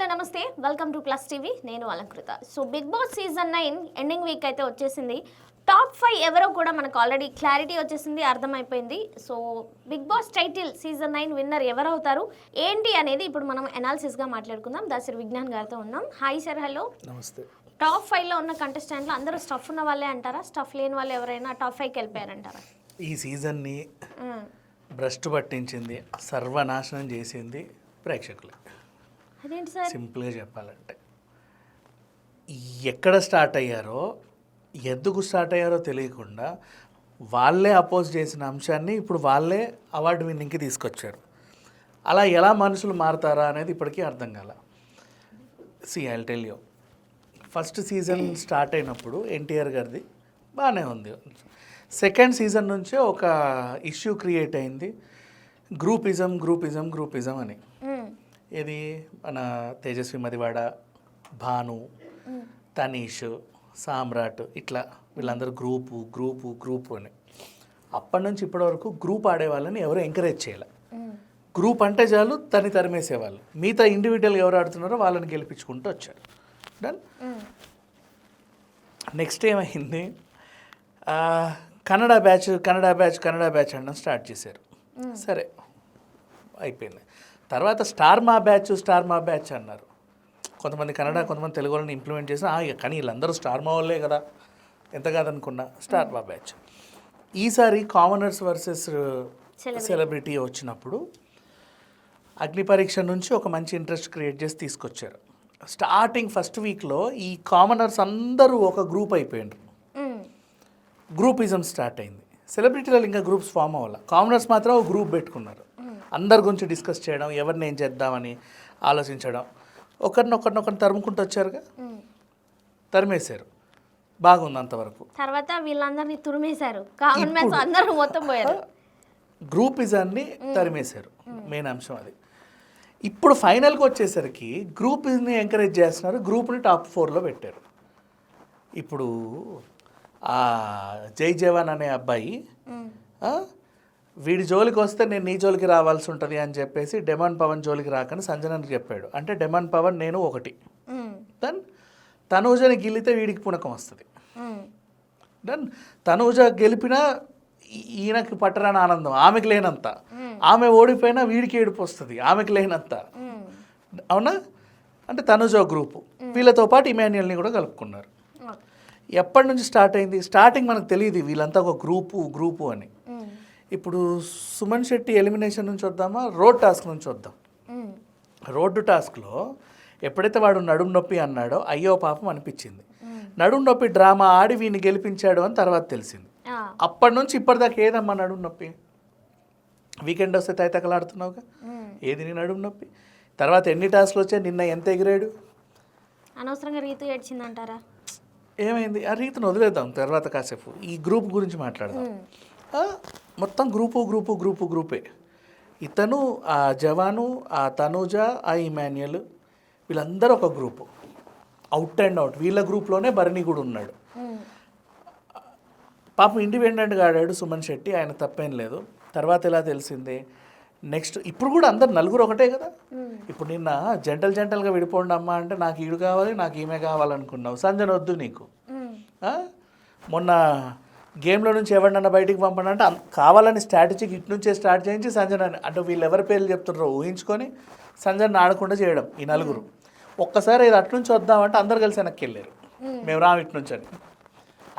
నమస్తే welcome to plus TV నేను Alankrita. So big Boss season 9 ending week అయితే వచ్చేసింది. టాప్ 5 ఎవరో కూడా మనకు ఆల్రెడీ క్లారిటీ వచ్చేసింది, అర్థమైపోయింది. So big Boss title season 9 winner ఎవరు అవుతారు ఏంటి అనేది ఇప్పుడు మనం అనాలిసిస్గా మాట్లాడుకుందాం. దాసరి విజ్ఞాన్ గారితో ఉన్నాం. Hi sir. హలో. నమస్తే. టాప్ 5లో ఉన్న కంటెస్టెంట్లు అందరూ స్టఫ్ ఉన్న వాళ్ళే అంటారా? స్టఫ్ లేని వాళ్ళు ఎవరైనా టాప్ 5కి వెళ్ళిపోయారంటారా? ఈ సీజన్ని భ్రష్టు పట్టించింది, సర్వనాశనం చేసింది ప్రేక్షకులు. అదేంటి సార్? సింపుల్గా చెప్పాలంటే ఎక్కడ స్టార్ట్ అయ్యారో, ఎందుకు స్టార్ట్ అయ్యారో తెలియకుండా వాళ్ళే అపోజ్ చేసిన అంశాన్ని ఇప్పుడు వాళ్ళే అవార్డు విన్నింగ్కి తీసుకొచ్చారు. అలా ఎలా మనుషులు మారుతారా అనేది ఇప్పటికీ అర్థం కాల. I will tell you, first season start అయినప్పుడు ఎన్టీఆర్ గారిది బాగానే ఉంది. సెకండ్ సీజన్ నుంచే ఒక ఇష్యూ క్రియేట్ అయింది, గ్రూపిజం అని. ఇది మన తేజస్వి మదివాడ, భాను, తనీష్, సామ్రాట్, ఇట్లా వీళ్ళందరూ గ్రూపు అని. అప్పటి నుంచి ఇప్పటి వరకు గ్రూప్ ఆడే వాళ్ళని ఎవరు ఎంకరేజ్ చేయాలి. గ్రూప్ అంటే చాలు తరిమేసేవాళ్ళు. మిగతా ఇండివిజువల్గా ఎవరు ఆడుతున్నారో వాళ్ళని గెలిపించుకుంటూ వచ్చారు. డన్. నెక్స్ట్ ఏమైంది, కన్నడ బ్యాచ్ అనడం స్టార్ట్ చేశారు. సరే అయిపోయింది. తర్వాత స్టార్ మా బ్యాచ్ అన్నారు. కొంతమంది కన్నడ, కొంతమంది తెలుగు వాళ్ళని ఇంప్లిమెంట్ చేసిన, కానీ వీళ్ళందరూ స్టార్ మా వాళ్ళే కదా, ఎంత కాదనుకున్నా స్టార్ మా బ్యాచ్. ఈసారి కామనర్స్ వర్సెస్ సెలబ్రిటీ వచ్చినప్పుడు అగ్ని పరీక్ష నుంచి ఒక మంచి ఇంట్రెస్ట్ క్రియేట్ చేసి తీసుకొచ్చారు. స్టార్టింగ్ ఫస్ట్ వీక్లో ఈ కామనర్స్ అందరూ ఒక గ్రూప్ అయిపోయినారు. గ్రూపిజం స్టార్ట్ అయింది. సెలబ్రిటీలలో ఇంకా గ్రూప్స్ ఫామ్ అవ్వాలి, కామనర్స్ మాత్రం ఒక గ్రూప్ పెట్టుకున్నారు. అందరి గురించి డిస్కస్ చేయడం, ఎవరిని ఏం చేద్దామని ఆలోచించడం, ఒకరినొకరిని తరుముకుంటూ వచ్చారుగా, తరిమేశారు. బాగుంది అంతవరకు. తర్వాత వీళ్ళందరినీ తురిమేశారు, కామన్ మ్యాన్స్ అందరూ మొత్తం పోయారు. గ్రూపిజాన్ని తరిమేశారు, మెయిన్ అంశం అది. ఇప్పుడు ఫైనల్కి వచ్చేసరికి గ్రూప్ని ఎంకరేజ్ చేస్తున్నారు, గ్రూప్ని టాప్ 4లో పెట్టారు. ఇప్పుడు జై జవాన్ అనే అబ్బాయి వీడి జోలికి వస్తే నేను నీ జోలికి రావాల్సి ఉంటుంది అని చెప్పేసి డెమాన్ పవన్ జోలికి రాకని సంజనానికి చెప్పాడు. అంటే డెమాన్ పవన్ నేను ఒకటి. దెన్ తనూజని గెలితే వీడికి పుణకం వస్తుంది. దెన్ తనూజ గెలిపినా ఈయనకి పట్టరాని ఆనందం, ఆమెకి లేనంత. ఆమె ఓడిపోయినా వీడికి ఏడుపు వస్తుంది, ఆమెకి లేనంత. అవునా? అంటే తనూజ గ్రూపు, వీళ్ళతో పాటు ఇమాన్యుయల్ని కూడా కలుపుకున్నారు. ఎప్పటి నుంచి స్టార్ట్ అయింది? స్టార్టింగ్ మనకు తెలియదు వీళ్ళంతా ఒక గ్రూపు అని. ఇప్పుడు సుమన్ శెట్టి ఎలిమినేషన్ నుంచి వద్దామా, రోడ్ టాస్క్ నుంచి వద్దాం. రోడ్డు టాస్క్లో ఎప్పుడైతే వాడు నడుము నొప్పి అన్నాడో అయ్యో పాపం అనిపించింది. నడుము నొప్పి డ్రామా ఆడి వీడిని గెలిపించాడు అని తర్వాత తెలిసింది. అప్పటి నుంచి ఇప్పటిదాకా ఏదమ్మా నడుము నొప్పి? వీకెండ్ వస్తే తైతకలాడుతున్నావుగా, ఏది నీ నడుము నొప్పి? తర్వాత ఎన్ని టాస్క్లు వచ్చాయి? నిన్న ఎంత ఎగిరాడు? అనవసరంగా రీతు ఏడ్చిందంటారా? ఏమైంది? ఆ రీతిని వదిలేద్దాం, తర్వాత కాసేపు ఈ గ్రూప్ గురించి మాట్లాడదాం. మొత్తం గ్రూపే. ఇతను, ఆ జవాను, ఆ తనూజ, ఆ ఇమాన్యుయల్, వీళ్ళందరూ ఒక గ్రూపు. అవుట్ అండ్ అవుట్ వీళ్ళ గ్రూప్లోనే భరణి కూడా ఉన్నాడు. పాపం ఇండిపెండెంట్గా ఆడాడు సుమన్ శెట్టి, ఆయన తప్పేం లేదు. తర్వాత ఎలా తెలిసింది? నెక్స్ట్ ఇప్పుడు కూడా అందరు నలుగురు ఒకటే కదా. ఇప్పుడు నిన్న జంటల్గా విడిపోండి అమ్మా అంటే నాకు ఈడు కావాలి, నాకు ఈమె కావాలనుకున్నావు. సంజన వద్దు నీకు. మొన్న గేమ్లో నుంచి ఎవరినన్నా బయటికి పంపండి అంటే కావాలని స్ట్రాటజీకి ఇటు నుంచే స్టార్ట్ చేయించి సంజన అంటే వీళ్ళు ఎవరి పేర్లు చెప్తున్నారో ఊహించుకొని సంజన ఆడకుండా చేయడం. ఈ నలుగురు ఒక్కసారి ఇది అటు నుంచి వద్దామంటే అందరు కలిసి వెనక్కి వెళ్ళారు, మేము రాము ఇటు నుంచి అని.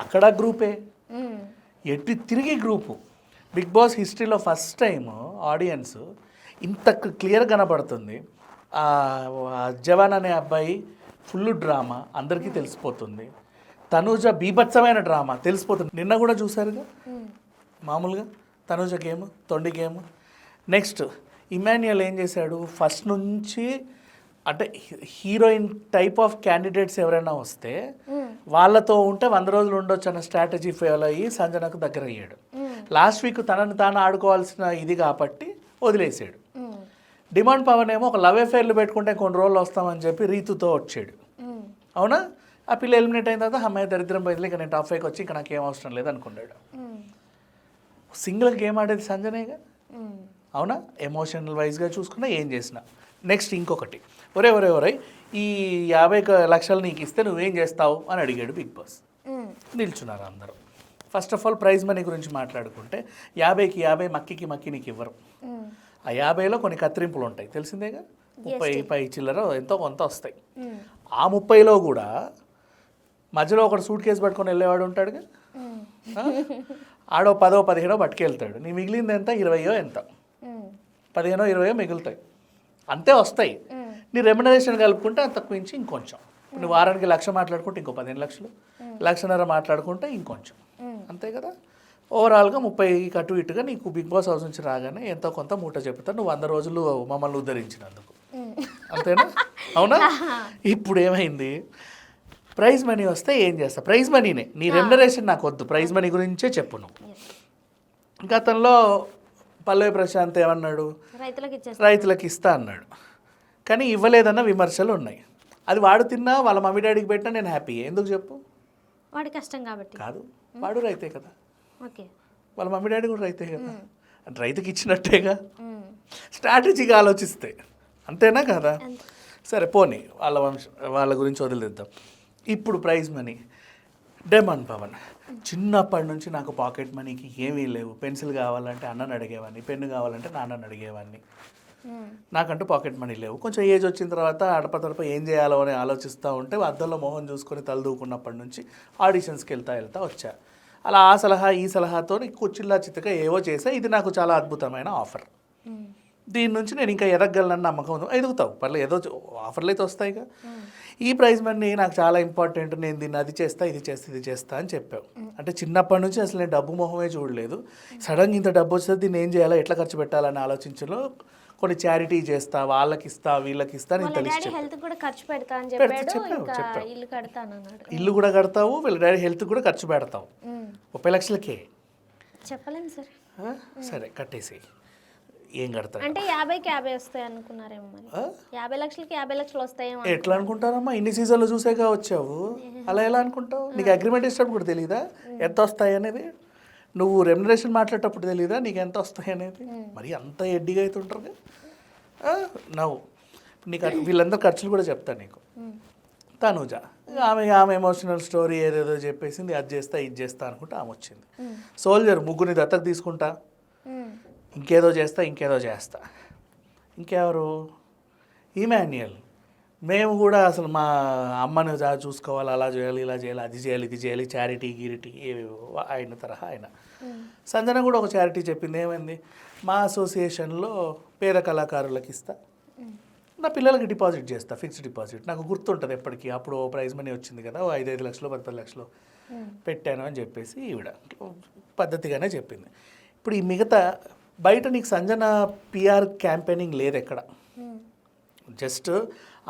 అక్కడ గ్రూపే, ఎటు తిరిగి గ్రూపు. బిగ్ బాస్ హిస్టరీలో ఫస్ట్ టైం ఆడియన్స్ ఇంత క్లియర్ కనబడుతుంది. జవాన్ అనే అబ్బాయి ఫుల్ డ్రామా అందరికీ తెలిసిపోతుంది. తనూజ బీభత్సమైన డ్రామా తెలిసిపోతుంది. నిన్న కూడా చూసారుగా మామూలుగా తనూజ గేమ్, తొండి గేమ్. నెక్స్ట్ ఇమాన్యుయల్ ఏం చేశాడు? ఫస్ట్ నుంచి అంటే హీరోయిన్ టైప్ ఆఫ్ క్యాండిడేట్స్ ఎవరైనా వస్తే వాళ్ళతో ఉంటే 100 రోజులు ఉండొచ్చు అన్న స్ట్రాటజీ ఫెయిల్ అయ్యి సంజనకు దగ్గర అయ్యాడు. లాస్ట్ వీక్ తనను తాను ఆడుకోవాల్సిన ఇది కాబట్టి వదిలేసాడు. డిమాండ్ పవన్ ఏమో ఒక లవ్ అఫేర్లు పెట్టుకుంటే కొన్ని రోజులు వస్తామని చెప్పి రీతుతో వచ్చాడు. అవునా? ఆ పిల్ల ఎలిమినేట్ అయిన తర్వాత అమ్మాయి దరిద్రం పోయింది, ఇక నేను టాప్ 5కి వచ్చి ఇక నాకు ఏం అవసరం లేదు అనుకున్నాడు. సింగిల్ గేమ్ ఆడేది సంజనేగా. అవునా? ఎమోషనల్ వైజ్గా చూసుకున్నా ఏం చేసినా. నెక్స్ట్ ఇంకొకటి, ఒరే ఈ 50 లక్షలు నీకు ఇస్తే నువ్వేం చేస్తావు అని అడిగాడు బిగ్ బాస్. నిల్చున్నారు అందరూ. First of all prize money గురించి మాట్లాడుకుంటే 50కి 50 మక్కి నీకు ఇవ్వరు. ఆ 50లో కొన్ని కత్తిరింపులు ఉంటాయి, తెలిసిందేగా. 30 చిల్లర ఎంతో కొంత వస్తాయి. ఆ 30లో కూడా మధ్యలో ఒకటి సూట్ కేసు పట్టుకొని వెళ్ళేవాడు ఉంటాడుగా, ఆడో 10 15 పట్టుకెళ్తాడు. నీ మిగిలింది ఎంత? 20 ఎంత, 15 20 మిగులుతాయి, అంతే వస్తాయి. నీ రెమ్యునరేషన్ కలుపుకుంటే అంత తక్కువ నుంచి ఇంకొంచెం. నువ్వు వారానికి 1,00,000 మాట్లాడుకుంటే ఇంకో 15 లక్షలు, 1,50,000 మాట్లాడుకుంటే ఇంకొంచెం, అంతే కదా. ఓవరాల్గా 30 అటు ఇటుగా నీకు బిగ్ బాస్ హౌస్ నుంచి రాగానే ఎంతో కొంత మూట చెప్తాను, నువ్వు 100 రోజులు మమ్మల్ని ఉద్ధరించినందుకు, అంతేనా? అవునా? ఇప్పుడు ఏమైంది, ప్రైజ్ మనీ వస్తే ఏం చేస్తా? ప్రైజ్ మనీనే, నీ రెమ్యునరేషన్ నాకు వద్దు, ప్రైజ్ మనీ గురించే చెప్పు నువ్వు. గతంలో పల్లవి ప్రశాంత్ ఏమన్నాడు, రైతులకు ఇస్తా అన్నాడు, కానీ ఇవ్వలేదన్న విమర్శలు ఉన్నాయి. అది వాడు తిన్నా, వాళ్ళ మమ్మీ డాడీకి పెట్టినా నేను హ్యాపీ. ఎందుకు చెప్పు? వాడి కష్టం కాబట్టి కాదు, వాడు రైతే కదా, ఓకే, వాళ్ళ మమ్మీ డాడీ కూడా రైతే కదా, రైతుకి ఇచ్చినట్టేగా స్ట్రాటజీగా ఆలోచిస్తే, అంతేనా కదా? సరే పోనీ, వాళ్ళ గురించి వదిలేద్దాం. ఇప్పుడు ప్రైజ్ మనీ, డెమాన్ పవన్ చిన్నప్పటి నుంచి నాకు పాకెట్ మనీకి ఏమీ లేవు, పెన్సిల్ కావాలంటే అన్నని అడిగేవాడిని, పెన్ను కావాలంటే నాన్నని అడిగేవాడిని, నాకంటూ పాకెట్ మనీ లేవు. కొంచెం ఏజ్ వచ్చిన తర్వాత అడపతడప ఏం చేయాలో అని ఆలోచిస్తూ ఉంటే అద్దంలో మొహం చూసుకొని తలదూకున్నప్పటి నుంచి ఆడిషన్స్కి వెళ్తా వచ్చా. అలా ఆ సలహా ఈ సలహాతో కుచ్చిల్లా చిత్తగా ఏవో చేసా. ఇది నాకు చాలా అద్భుతమైన ఆఫర్. దీని నుంచి నేను ఇంకా ఎదగగలనని నమ్మకం ఉంది. ఎదుగుతావు, పర్లేదు, ఏదో ఆఫర్లు అయితే వస్తాయిగా. ఈ ప్రైజ్ మనీ నాకు చాలా ఇంపార్టెంట్, నేను దీన్ని అది చేస్తా ఇది చేస్తా అని చెప్పావు. అంటే చిన్నప్పటి నుంచి అసలు నేను డబ్బు మొహమే చూడలేదు. సడన్గా ఇంత డబ్బు వస్తే దీన్ని ఏం చేయాలా, ఎట్లా ఖర్చు పెట్టాలని ఆలోచించలో కొన్ని చారిటీ చేస్తా, వాళ్ళకి ఇస్తా వీళ్ళకి ఇస్తా నేను తెలిసి ఇల్లు కూడా కడతావు, వీళ్ళ డాడీ హెల్త్ కూడా ఖర్చు పెడతావు. 30 లక్షలకే చెప్పలేము సార్. సరే కట్టేసి ఏం కడతావు అంటే 50కి 50 వస్తాయి అనుకున్నారేమో, 50 లక్షలకి 50 లక్షలు వస్తాయేమో. ఎట్లా అనుకుంటారమ్మా, ఇన్ని సీజన్లు చూసాక వచ్చావు, అలా ఎలా అనుకుంటావు? నీకు అగ్రిమెంట్ ఇచ్చినప్పుడు కూడా తెలీదా ఎంత వస్తాయి అనేది? నువ్వు రెమ్యునరేషన్ మాట్లాడేటప్పుడు తెలీదా నీకు ఎంత వస్తాయి అనేది? మరి అంత ఎడ్డిగా అయితే ఉంటారు. నవ్వు నీకు వీళ్ళందరూ ఖర్చులు కూడా చెప్తాను నీకు. తనూజ ఆమె ఎమోషనల్ స్టోరీ ఏదేదో చెప్పేసింది, అది చేస్తా ఇది చేస్తా అనుకుంటా ఆమె వచ్చింది. సోల్జర్ ముగ్గురిని దత్తత తీసుకుంటా, ఇంకేదో చేస్తా. ఇంకెవరు? ఇమాన్యుయల్. మేము కూడా అసలు మా అమ్మని చూసుకోవాలి, అలా చేయాలి ఇలా చేయాలి అది చేయాలి ఇది చేయాలి, చారిటీ గిరిటీ ఆయన తరహా ఆయన. సంజన కూడా ఒక చారిటీ చెప్పింది, ఏమైంది, మా అసోసియేషన్లో పేద కళాకారులకు ఇస్తా, నా పిల్లలకి డిపాజిట్ చేస్తా, ఫిక్స్డ్ డిపాజిట్, నాకు గుర్తుంటుంది ఎప్పటికీ. అప్పుడు ప్రైజ్ మనీ వచ్చింది కదా, 5 లక్షలు 10 లక్షలు పెట్టాను అని చెప్పేసి ఈవిడ పద్ధతిగానే చెప్పింది. ఇప్పుడు ఈ మిగతా బయట నీకు సంజన పిఆర్ క్యాంపెయినింగ్ లేదు ఎక్కడ. జస్ట్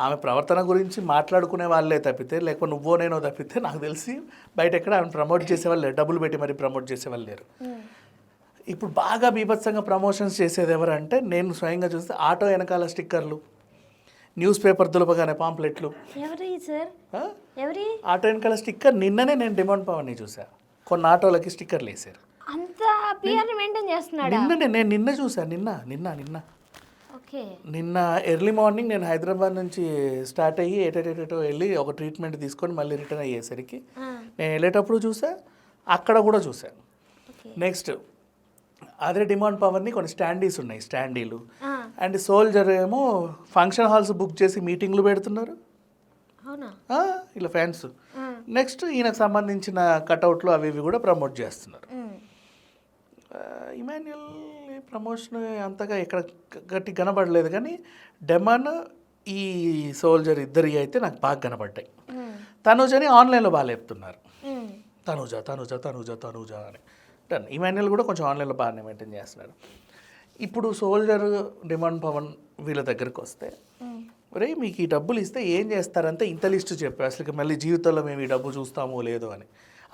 ఆమె ప్రవర్తన గురించి మాట్లాడుకునే వాళ్ళే తప్పితే, లేకపోతే నువ్వో నేనో తప్పితే నాకు తెలిసి బయట ఎక్కడ ఆమె ప్రమోట్ చేసేవాళ్ళు లేరు, డబ్బులు పెట్టి మరి ప్రమోట్ చేసేవాళ్ళు లేరు. ఇప్పుడు బాగా బీభత్సంగా ప్రమోషన్స్ చేసేది ఎవరంటే, నేను స్వయంగా చూస్తే ఆటో వెనకాల స్టిక్కర్లు, న్యూస్ పేపర్ దులపగానే పాంప్లెట్లు. ఆటో వెనకాల స్టిక్కర్ నిన్ననే నేను డిమాండ్ పవర్ని చూసా, కొన్ని ఆటోలకి స్టిక్కర్లు వేసారు. నిన్న చూసా, నిన్న నిన్న ఎర్లీ మార్నింగ్ నేను హైదరాబాద్ నుంచి స్టార్ట్ అయ్యి ఏటో వెళ్ళి ఒక ట్రీట్మెంట్ తీసుకొని మళ్ళీ రిటర్న్ అయ్యేసరికి నేను వెళ్ళేటప్పుడు చూసా, అక్కడ కూడా చూసా. నెక్స్ట్ అదే డిమాండ్ పవర్ని కొన్ని స్టాండీస్ ఉన్నాయి, స్టాండీలు. అండ్ సోల్జర్ ఏమో ఫంక్షన్ హాల్స్ బుక్ చేసి మీటింగ్లు పెడుతున్నారు ఇలా ఫ్యాన్స్. నెక్స్ట్ ఈయనకు సంబంధించిన కటౌట్లు అవి ఇవి కూడా ప్రమోట్ చేస్తున్నారు. ఇమాన్యుయల్ ప్రమోషన్ అంతగా ఎక్కడ గట్టి కనబడలేదు, కానీ డెమాన్ ఈ సోల్జర్ ఇద్దరి అయితే నాకు బాగా కనబడ్డాయి. తనూజని ఆన్లైన్లో బాగా చెప్తున్నారు, తనూజ అని. డన్. ఇమాన్యుయల్ కూడా కొంచెం ఆన్లైన్లో బాగానే మెయింటైన్ చేస్తున్నాడు. ఇప్పుడు సోల్జర్, డిమాండ్ పవన్ వీళ్ళ దగ్గరికి వస్తే, ఒరే మీకు ఈ డబ్బులు ఇస్తే ఏం చేస్తారంటే ఇంత లిస్టు చెప్పారు, అసలు మళ్ళీ జీవితంలో మేము ఈ డబ్బు చూస్తామో లేదో అని,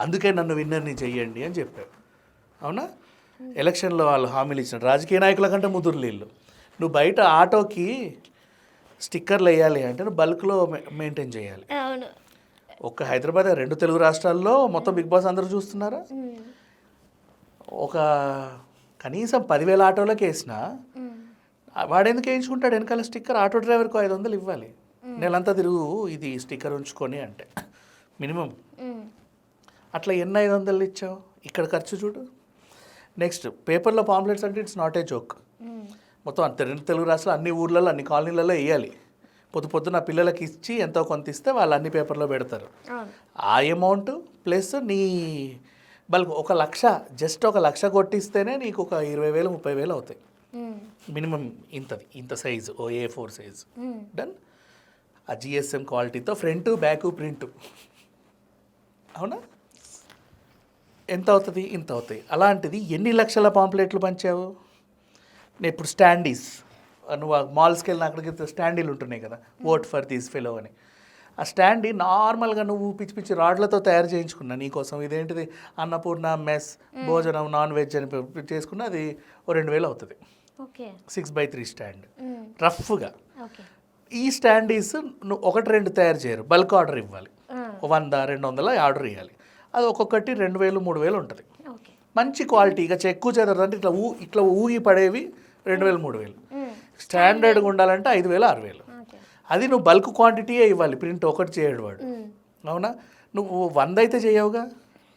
అందుకే నన్ను విన్నర్ని చెయ్యండి అని చెప్పారు. అవునా? ఎలక్షన్లో వాళ్ళు హామీలు ఇచ్చిన రాజకీయ నాయకుల కంటే ముదురు నీళ్ళు. నువ్వు బయట ఆటోకి స్టిక్కర్లు వేయాలి అంటే నువ్వు బల్క్లో మెయింటైన్ చేయాలి. ఒక్క హైదరాబాద్ 2 తెలుగు రాష్ట్రాల్లో మొత్తం బిగ్ బాస్ అందరూ చూస్తున్నారా? ఒక కనీసం 10,000 ఆటోలకు వేసినా వాడెందుకు వేయించుకుంటాడు వెనకాల స్టిక్కర్? ఆటో డ్రైవర్కు 500 ఇవ్వాలి, నెలంతా తిరుగు ఇది స్టిక్కర్ ఉంచుకొని అంటే మినిమం. అట్లా ఎన్ని 500 ఇచ్చావు? ఇక్కడ ఖర్చు చూడు. నెక్స్ట్ పేపర్లో పాంప్లెట్స్ అంటే ఇట్స్ నాట్ ఏ జోక్. మొత్తం రెండు తెలుగు రాష్ట్రాలు అన్ని ఊర్లలో అన్ని కాలనీలలో వేయాలి. పొద్దున పిల్లలకి ఇచ్చి ఎంతో కొంత ఇస్తే వాళ్ళు అన్ని పేపర్లో పెడతారు. ఆ అమౌంట్ ప్లస్ నీ బల్క్ 1 లక్ష, జస్ట్ 1 లక్ష కొట్టిస్తేనే నీకు ఒక 20,000 30,000 అవుతాయి మినిమం. ఇంత సైజు A4 సైజు డన్. ఆ GSM క్వాలిటీతో ఫ్రంట్ బ్యాక్ ప్రింట్, అవునా? ఎంత అవుతుంది? ఇంత అవుతాయి. అలాంటిది ఎన్ని లక్షల పాంప్లెట్లు పంచావు? నేను ఇప్పుడు స్టాండీస్, నువ్వు మాల్స్కి వెళ్ళిన అక్కడికి స్టాండీలు ఉంటున్నాయి కదా, ఓట్ ఫర్ దిస్ ఫెలో అని. ఆ స్టాండీ నార్మల్గా నువ్వు పిచ్చి పిచ్చి రాడ్లతో తయారు చేయించుకున్నా నీకోసం. ఇదేంటిది అన్నపూర్ణ మెస్ భోజనం నాన్ వెజ్ అని చేసుకున్నా, అది 2,000 అవుతుంది. 6x3 స్టాండ్ రఫ్గా. ఈ స్టాండీస్ నువ్వు 1-2 తయారు చేయరు, బల్క్ ఆర్డర్ ఇవ్వాలి. 100-200 ఆర్డర్ ఇవ్వాలి. అది ఒక్కొక్కటి 2,000 3,000 ఉంటుంది. మంచి క్వాలిటీ. ఇక ఎక్కువ చేద్దరు అంటే ఇట్లా ఊగి పడేవి 2,000 3,000. స్టాండర్డ్గా ఉండాలంటే 5,000 6,000. అది నువ్వు బల్క్ క్వాంటిటీయే ఇవ్వాలి. ప్రింట్ ఒకటి చేయడు వాడు, అవునా? నువ్వు 100 అయితే చేయవుగా,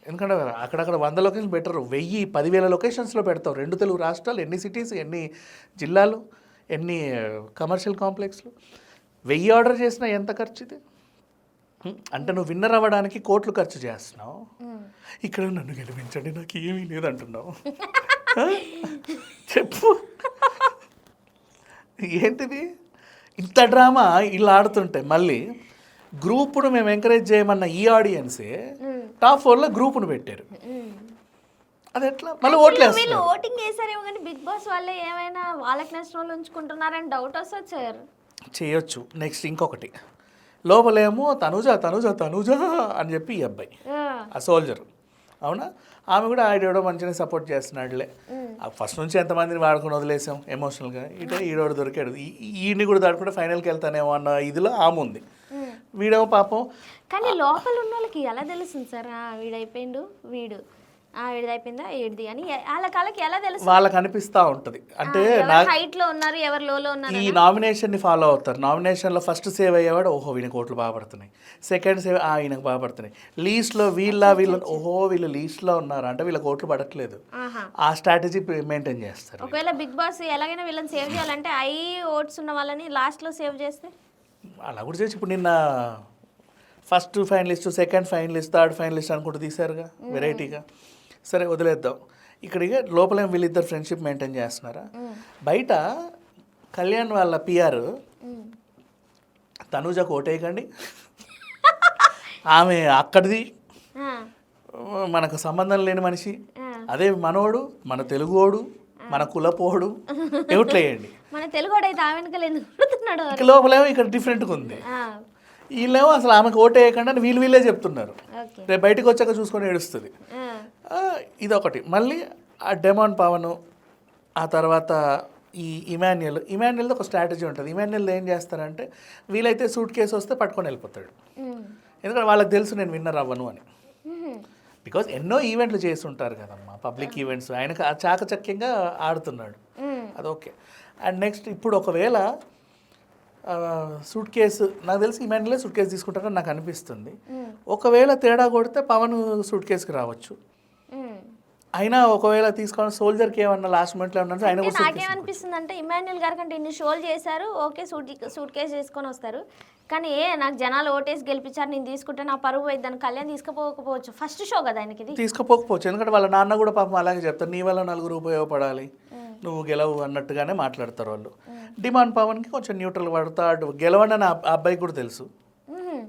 ఎందుకంటే అక్కడక్కడ 100 లొకేషన్స్ బెటర్. 1000 10,000 లొకేషన్స్లో పెడతావు. 2 తెలుగు రాష్ట్రాలు, ఎన్ని సిటీస్, ఎన్ని జిల్లాలు, ఎన్ని కమర్షియల్ కాంప్లెక్స్లు. 1000 ఆర్డర్ చేసినా ఎంత ఖర్చు ఇది? అంటే నువ్వు విన్నర్ అవ్వడానికి కోట్లు ఖర్చు చేస్తున్నావు. ఇక్కడ నన్ను గెలిపించండి నాకు ఏమీ లేదంటున్నావు. చెప్పు ఏంటిది ఇంత డ్రామా? ఇలా ఆడుతుంటే మళ్ళీ గ్రూపును మేము ఎంకరేజ్ చేయమన్న ఈ ఆడియన్సే టాప్ 4లో గ్రూపును పెట్టారు. అది ఎట్లా? మళ్ళీ ఓటింగ్ వేసారేమో కానీ బిగ్ బాస్ వాళ్ళే ఏమైనా వాళ్ళకి నచ్చిన వాళ్ళు ఉంచుకుంటున్నారని డౌట్ వస్తుంది సార్. చేయొచ్చు. నెక్స్ట్ ఇంకొకటి, లోపలేమో తనుజ తనుజ తనుజ అని చెప్పి ఈ అబ్బాయి ఆ సోల్జర్, అవునా? ఆమె కూడా ఆడేవడో మంచిగా సపోర్ట్ చేస్తున్నాడులే. ఫస్ట్ నుంచి ఎంతమందిని వాడుకొని వదిలేసాం ఎమోషనల్గా. ఈడోడు దొరికాడు, ఈయన్ని కూడా దాడుకుంటే ఫైనల్కి వెళ్తానేమో అన్న ఇదిలో ఆమె ఉంది. వీడేమో పాపం. కానీ లోపల ఉన్న వాళ్ళకి ఎలా తెలుస్తుంది సార్ వీడైపోయిండు వీడిదైపోయిందా ఏడిది అని వాళ్ళకి ఎలా తెలుసు? వాళ్ళకి అనిపిస్తూ ఉంటుంది. అంటే హైట్ లో ఉన్నారు, ఎవరు లోలో ఉన్నారు. ఈ నామినేషన్ని ఫాలో అవుతారు. నామినేషన్లో ఫస్ట్ సేవ్ అయ్యేవాడు, ఓహో వీళ్ళకి ఓట్లు బాగా పడుతున్నాయి. సెకండ్ సేవ్, ఈయనకు బాగా పడుతున్నాయి. లీస్ట్లో వీళ్ళు ఓహో వీళ్ళు లీస్ట్లో ఉన్నారు అంటే వీళ్ళకి ఓట్లు పడట్లేదు. ఆ స్ట్రాటజీ మెయింటైన్ చేస్తారు. ఒకవేళ బిగ్ బాస్ ఎలాగైనా వీళ్ళని సేవ్ చేయాలంటే ఓట్స్ ఉన్న వాళ్ళని లాస్ట్లో సేవ్ చేస్తే అలా కూడా చేసి. ఇప్పుడు నిన్న first finalist, second finalist, third finalist అనుకుంటూ తీశారుగా వెరైటీగా. సరే వదిలేద్దాం. ఇక్కడికి లోపల వీళ్ళిద్దరు ఫ్రెండ్షిప్ మెయింటైన్ చేస్తున్నారా? బయట కళ్యాణ్ వాళ్ళ PR తనూజకు ఓటేయకండి, ఆమె అక్కడిది, మనకు సంబంధం లేని మనిషి, అదే మనోడు, మన తెలుగోడు, మన కులపోడు, ఓట్లేయండి. మన తెలుగోడు అయితే ఆమె వెనకాల లోపలేమో ఇక్కడ డిఫరెంట్గా ఉంది. వీళ్ళేమో అసలు ఆమెకు ఓటేయకండి అని వీళ్ళే చెప్తున్నారు. రేపు బయటకు వచ్చాక చూసుకొని ఏడుస్తుంది. ఇదొకటి. మళ్ళీ ఆ డెమాన్ పవన్, ఆ తర్వాత ఈ ఇమాన్యుయల్ది ఒక స్ట్రాటజీ ఉంటుంది. ఇమాన్యుయల్ ఏం చేస్తారంటే వీలైతే సూట్ కేసు వస్తే పట్టుకొని వెళ్ళిపోతాడు. ఎందుకంటే వాళ్ళకి తెలుసు నేను విన్నర్ అవ్వను అని. బికాజ్ ఎన్నో ఈవెంట్లు చేస్తుంటారు కదమ్మా, పబ్లిక్ ఈవెంట్స్. ఆయనకు చాకచక్యంగా ఆడుతున్నాడు, అది ఓకే. అండ్ నెక్స్ట్ ఇప్పుడు ఒకవేళ సూట్ కేసు, నాకు తెలిసి ఇమాన్యుయలే సూట్ కేసు తీసుకుంటారని నాకు అనిపిస్తుంది. ఒకవేళ తేడా కొడితే పవన్ సూట్ కేసుకి రావచ్చు. అయినా ఒకవేళ తీసుకోవాలి సోల్జర్కి ఏమన్నా లాస్ట్ మినిట్లో ఉన్నా ఆయన కూడా. నాకేమనిపిస్తుంది అంటే ఇమాన్యుయల్ గారి కంటే ఇన్ని షోలు చేశారు, ఓకే సూట్ కేసు చేసుకొని వస్తారు. కానీ నాకు జనాలు ఓటేసి గెలిపించారు, నేను తీసుకుంటే నా పరువు పోయి దాన్ని కళ్యాణ్ తీసుకుపోకపోవచ్చు. ఫస్ట్ షో కదా ఆయనకి, తీసుకుపోకపోవచ్చు. ఎందుకంటే వాళ్ళ నాన్న కూడా పాపం అలాగే చెప్తారు, నీ వల్ల 4 ఉపయోగపడాలి, నువ్వు గెలవు అన్నట్టుగానే మాట్లాడతారు వాళ్ళు. డిమాండ్ పవన్కి కొంచెం న్యూట్రల్ పడతాడు, గెలవని అని ఆ అబ్బాయికి కూడా తెలుసు,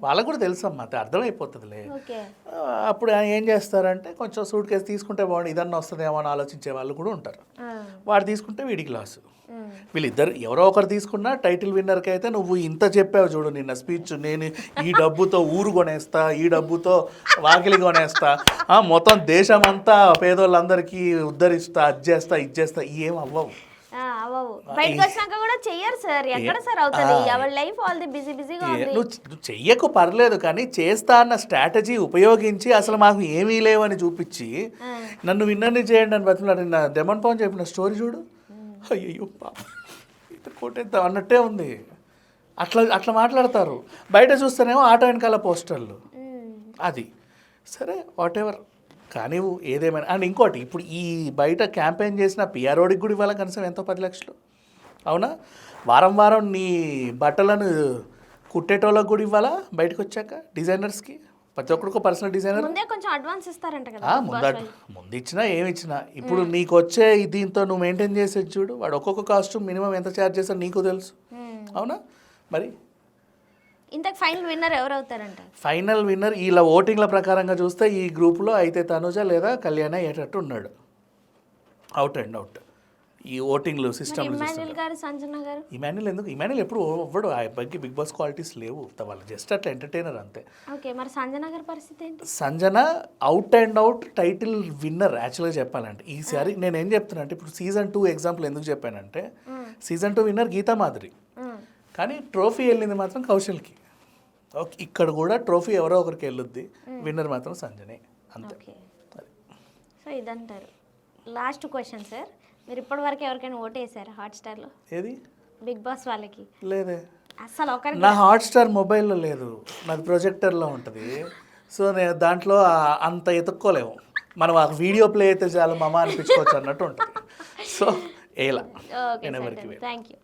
వాళ్ళకు కూడా తెలుసు అమ్మా, అర్థమైపోతుందిలే. అప్పుడు ఏం చేస్తారంటే కొంచెం సూట్ కేసు తీసుకుంటే బాగుంది, ఇదన్నా వస్తుందేమో అని ఆలోచించే వాళ్ళు కూడా ఉంటారు. వాడు తీసుకుంటే వీడికి లాసు. వీళ్ళిద్దరు ఎవరో ఒకరు తీసుకున్నా టైటిల్ విన్నర్కి అయితే నువ్వు ఇంత చెప్పావు చూడు నిన్న స్పీచ్, నేను ఈ డబ్బుతో ఊరు కొనేస్తా, ఈ డబ్బుతో వాకిలి కొనేస్తా, మొత్తం దేశం అంతా పేదోళ్ళందరికీ ఉద్ధరిస్తా, అది చేస్తా ఇది చేస్తా, ఏం అవ్వవు. నువ్వు చెయ్యకు పర్లేదు, కానీ చేస్తా అన్న స్ట్రాటజీ ఉపయోగించి అసలు మాకు ఏమీ లేవని చూపించి నన్ను విన్నర్ని చేయండి అని బతుకున్నాడు. నిన్న డెమన్ పవన్ చెప్పిన స్టోరీ చూడు, అయ్యో కొట్టేద్దాం అన్నట్టే ఉంది. అట్లా మాట్లాడతారు. బయట చూస్తేనేమో ఆటో వెనకాల పోస్టర్లు, అది సరే వాట్ ఎవర్ కానివ్వు ఏదేమైనా. అండ్ ఇంకోటి, ఇప్పుడు ఈ బయట క్యాంపెయిన్ చేసిన పిఆర్ఓడికి కూడా ఇవ్వాలి కనీసం ఎంతో 10 లక్షలు, అవునా? వారం వారం నీ బట్టలను కుట్టేటోళ్ళకి కూడా ఇవ్వాలా బయటకు వచ్చాక, డిజైనర్స్కి, ప్రతి ఒక్కరికి పర్సనల్ డిజైనర్ ముందే కొంచెం అడ్వాన్స్ ఇస్తారంట కదా. ముందు ఇచ్చినా ఏమి ఇచ్చినా ఇప్పుడు నీకు వచ్చే దీంతో నువ్వు మెయింటైన్ చేసేది చూడు, వాడు ఒక్కొక్క కాస్ట్యూమ్ మినిమం ఎంత ఛార్జ్ చేస్తాడు నీకు తెలుసు, అవునా? మరి ఇంతకు ఫైనల్ విన్నర్ ఎవరు అవుతారంట? ఫైనల్ విన్నర్ ఇలా ఓటింగ్ల ప్రకారంగా చూస్తే ఈ గ్రూప్లో అయితే తనుజ లేదా కళ్యాణ్ అయ్యేటట్టు ఉన్నాడు. అవుట్ అండ్ అవుట్ ఈ ఓటింగ్లు సిస్టమ్. ఇమాన్యుల్ గారు, సంజన గారు. ఇమాన్యుల్ ఎందుకు? ఇమాన్యుల్ ఎప్పుడు ఇవ్వడు, ఆ అబ్బాయికి బిగ్ బాస్ క్వాలిటీస్ లేవు, వాళ్ళు జస్ట్ అట్లా ఎంటర్టైనర్ అంతే. ఓకే, మరి సంజన గారి పరిస్థితి ఏంటి? Sanjana out and out title winner యాక్చువల్గా చెప్పాలంటే. ఈసారి నేను ఏం చెప్తున్నా అంటే, ఇప్పుడు సీజన్ 2 ఎగ్జాంపుల్ ఎందుకు చెప్పానంటే, సీజన్ 2 విన్నర్ గీతా మాధురి, కానీ ట్రోఫీ వెళ్ళింది మాత్రం కౌశల్కి. ఓకే, ఇక్కడ కూడా ట్రోఫీ ఎవరో ఒకరికి వెళ్ళొద్ది, విన్నర్ మాత్రం సంజనే, అంతే. సో ఇదంటారు. లాస్ట్ క్వశ్చన్ సార్, మీరు ఇప్పటి వరకు ఎవరికైనా ఓటు వేసారా హాట్స్టార్లో? ఏది? బిగ్ బాస్ వాళ్ళకి లేదే అసలు. ఒకరికి నా హాట్స్టార్ మొబైల్లో లేదు, నాది ప్రొజెక్టర్లో ఉంటుంది. సో నేను దాంట్లో అంత ఎత్తుక్కోలేము, మనం ఆ వీడియో ప్లే అయితే చాలు మామ అనిపించుకోవచ్చు అన్నట్టు ఉంటుంది. సో ఏలా ఓకే సార్, థ్యాంక్ యూ.